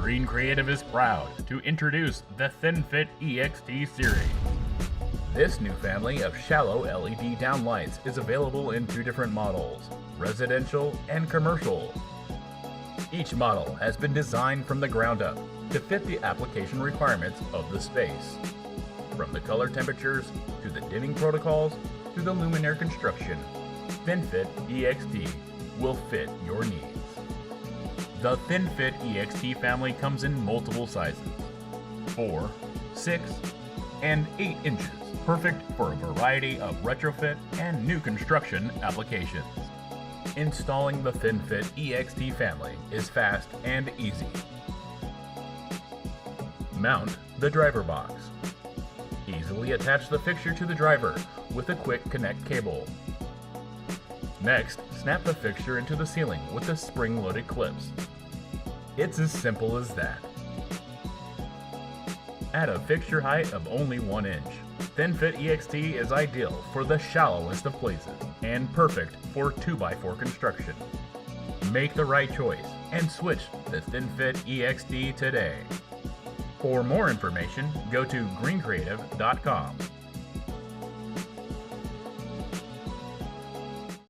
Green Creative is proud to introduce the THINFIT EXT Series. This new family of shallow LED downlights is available in two different models, residential and commercial. Each model has been designed from the ground up to fit the application requirements of the space. From the color temperatures, to the dimming protocols, to the luminaire construction, THINFIT EXT will fit your needs. The THINFIT EXT family comes in multiple sizes, 4, 6, and 8 inches, perfect for a variety of retrofit and new construction applications. Installing the THINFIT EXT family is fast and easy. Mount the driver box. Easily attach the fixture to the driver with a quick connect cable. Next, snap the fixture into the ceiling with the spring-loaded clips. It's as simple as that. At a fixture height of only 1 inch, THINFIT EXT is ideal for the shallowest of places and perfect for 2x4 construction. Make the right choice and switch to THINFIT EXT today. For more information, go to greencreative.com.